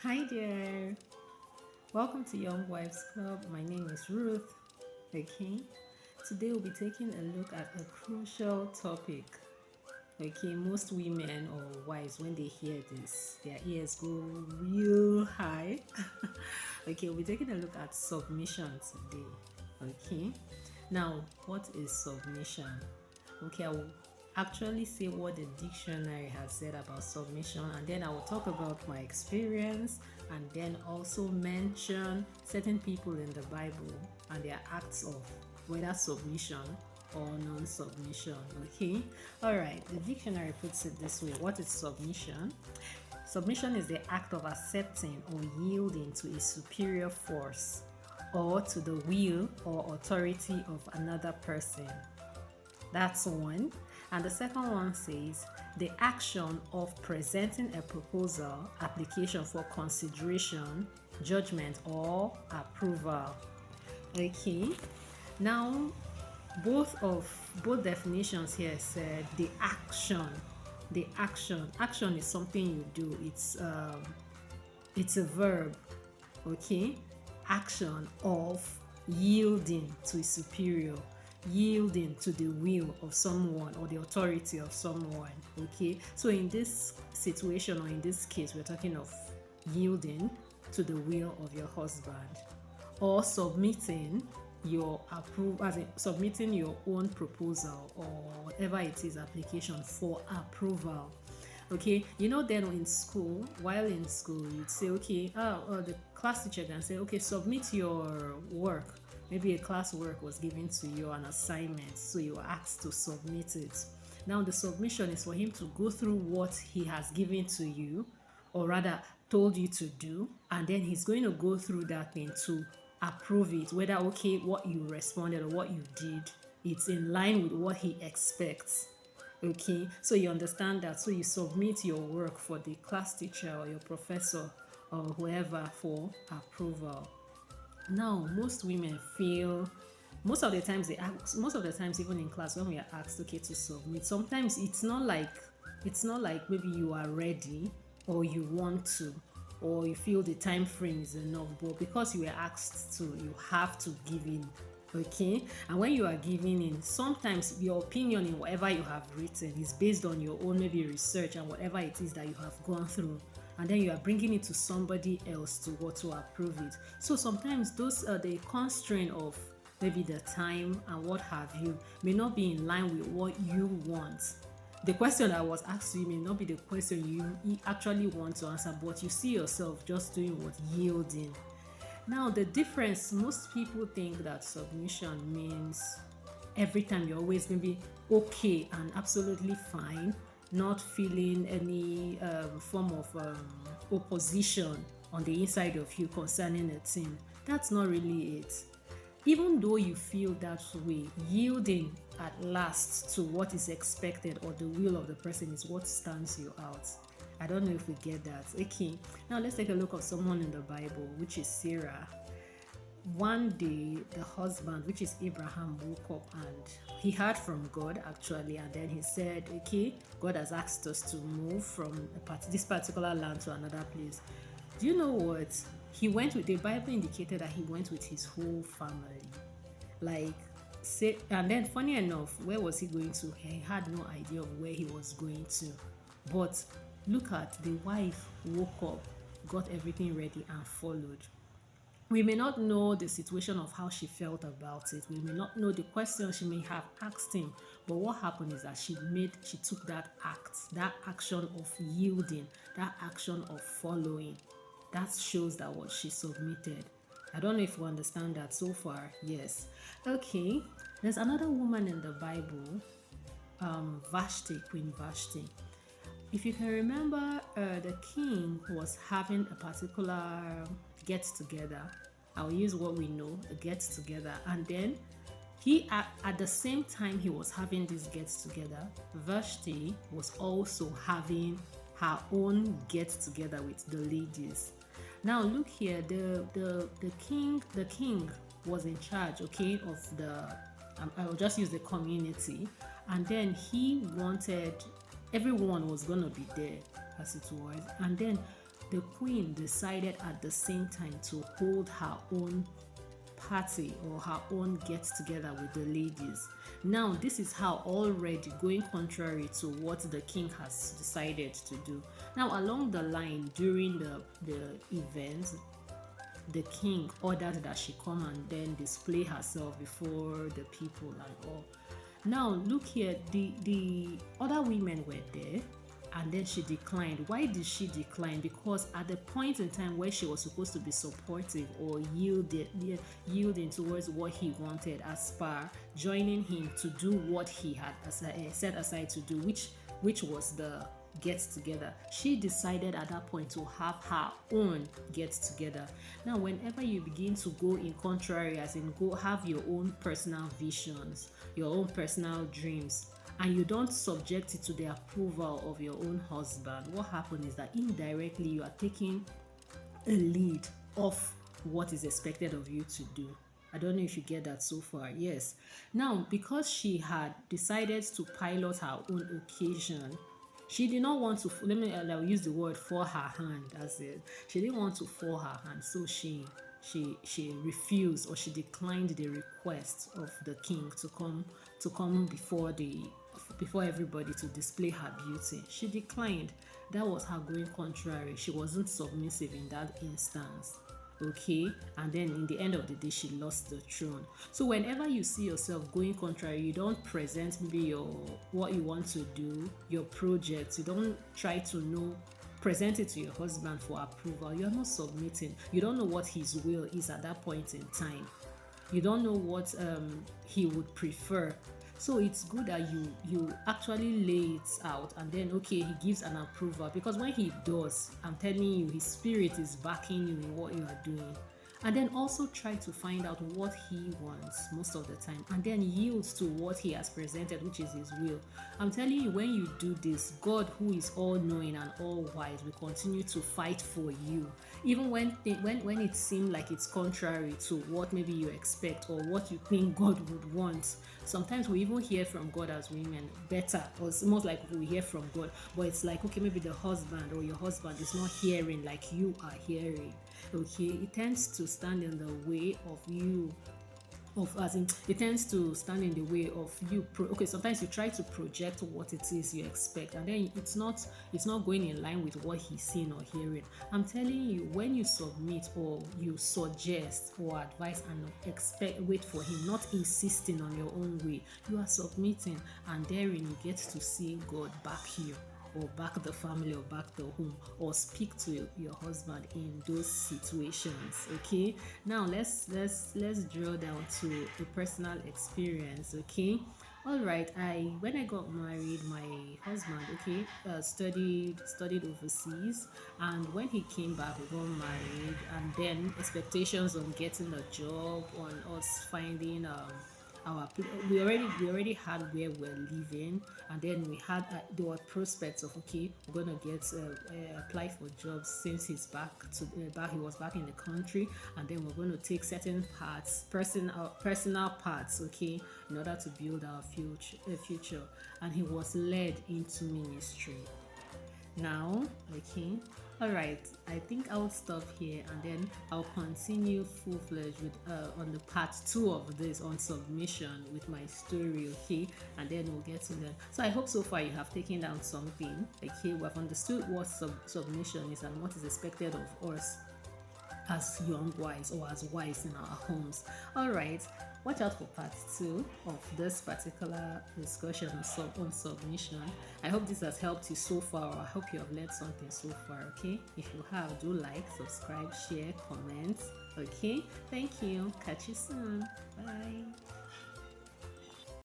Hi there, welcome to Young Wives Club. My name is Ruth. Okay, today we'll be taking a look at a crucial topic. Okay, most women or wives, when they hear this, their ears go real high. Okay, we'll be taking a look at submission today. Okay, now what is submission? Okay, I will actually say what the dictionary has said about submission, and then I will talk about my experience, and then also mention certain people in the Bible and their acts of whether submission or non-submission. Okay, all right, the dictionary puts it this way. What is submission? Submission is the act of accepting or yielding to a superior force or to the will or authority of another person. That's one. And the second one says the action of presenting a proposal, application for consideration, judgment, or approval. Okay. Now, both definitions here said the action. The action is something you do. It's a verb. Okay. Action of yielding to a superior, yielding to the will of someone or the authority of someone. Okay, so in this situation or in this case, we're talking of yielding to the will of your husband or submitting your submitting your own proposal or whatever it is, application for approval. Okay, then while in school, you'd say, okay, the class teacher can say, okay, submit your work. Maybe a class work was given to you, an assignment, so you were asked to submit it. Now, the submission is for him to go through what he has given to you, or rather told you to do, and then he's going to go through that thing to approve it, whether, okay, what you responded or what you did, it's in line with what he expects. Okay, so you understand that. So you submit your work for the class teacher or your professor or whoever for approval. Now, most women feel, most of the times, even in class, when we are asked, okay, to submit, sometimes it's not like maybe you are ready or you want to, or you feel the time frame is enough, but because you were asked to, you have to give in. Okay, and when you are giving in, sometimes your opinion in whatever you have written is based on your own maybe research and whatever it is that you have gone through, and then you are bringing it to somebody else to approve it. So sometimes those the constraint of maybe the time and what have you may not be in line with what you want. The question that was asked to you may not be the question you actually want to answer, but you see yourself just doing what, yielding. Now, the difference, most people think that submission means every time you're always going to be okay and absolutely fine, not feeling any form of opposition on the inside of you concerning a thing. That's not really it. Even though you feel that way, yielding at last to what is expected or the will of the person is what stands you out. I don't know if we get that. Okay, now let's take a look at someone in the Bible, which is Sarah. One day, the husband, which is Abraham, woke up and he heard from God actually, and then he said, okay, God has asked us to move from this particular land to another place. Do you know what? The Bible indicated that he went with his whole family. And then funny enough, where was he going to? He had no idea of where he was going to. But look at the wife woke up, got everything ready and followed. We may not know the situation of how she felt about it. We may not know the question she may have asked him. But what happened is that she took that action of yielding, that action of following. That shows that what she submitted. I don't know if you understand that so far. Yes. Okay. There's another woman in the Bible, Queen Vashti. If you can remember, the king was having a particular get-together. I'll use what we know, a get-together. And then at the same time he was having this get-together, Vashti was also having her own get-together with the ladies. Now look here, the king was in charge, okay, of I will just use the community, and then he wanted everyone was gonna be there as it was, and then the queen decided at the same time to hold her own party or her own get together with the ladies. Now, this is how already going contrary to what the king has decided to do. Now, along the line during the event, the king ordered that she come and then display herself before the people and all. Now, look here, the other women were there, and then she declined. Why did she decline? Because at the point in time where she was supposed to be supportive or yielding towards what he wanted, as per joining him to do what he had set aside to do, which was the get together, she decided at that point to have her own get together. Now, whenever you begin to go in contrary, as in go have your own personal visions, your own personal dreams, and you don't subject it to the approval of your own husband, what happens is that indirectly you are taking a lead of what is expected of you to do. I don't know if you get that so far. Yes. Now, because she had decided to pilot her own occasion, she did not want to, I'll use the word for her hand, as it. She didn't want to for her hand, so she refused, or she declined the request of the king to come before everybody to display her beauty. She declined. That was her going contrary. She wasn't submissive in that instance. Okay, and then in the end of the day, she lost the throne. So whenever you see yourself going contrary, you don't present maybe what you want to do, your projects. You don't try to present it to your husband for approval. You're not submitting. You don't know what his will is at that point in time. You don't know what he would prefer. So it's good that you actually lay it out, and then okay, he gives an approval, because when he does, I'm telling you, his spirit is backing you in what you are doing. And then also try to find out what he wants most of the time, and then yield to what he has presented, which is his will. I'm telling you, when you do this, God, who is all knowing and all wise, will continue to fight for you, even when it seems like it's contrary to what maybe you expect or what you think God would want. Sometimes we even hear from God as women better, or it's most like we hear from God, but it's like, okay, maybe the husband or your husband is not hearing like you are hearing. Okay, it tends to stand in the way of you, it tends to stand in the way of you. Okay, sometimes you try to project what it is you expect, and then it's not going in line with what he's seeing or hearing. I'm telling you, when you submit or you suggest or advise and wait for him, not insisting on your own way, you are submitting, and therein you get to see God back you, or back the family, or back the home, or speak to your husband in those situations. Okay, now let's drill down to a personal experience. Okay, all right, when I got married, my husband, okay, studied overseas, and when he came back, we got married, and then expectations on getting a job, on us finding we already had where we're living, and then we had there were prospects of, okay, we're gonna get apply for jobs since he's he was back in the country, and then we're going to take certain parts, personal parts, okay, in order to build our future, and he was led into ministry. Now, okay, all right, I think I'll stop here, and then I'll continue full-fledged with on the part 2 of this, on submission, with my story. Okay, and then we'll get to that. So I hope so far you have taken down something. Okay, we have understood what submission is and what is expected of us as young wives, or as wives in our homes. All right, watch out for part 2 of this particular discussion on submission. I hope this has helped you so far, or I hope you have learned something so far. Okay, if you have, do like, subscribe, share, comment. Okay, thank you. Catch you soon. Bye.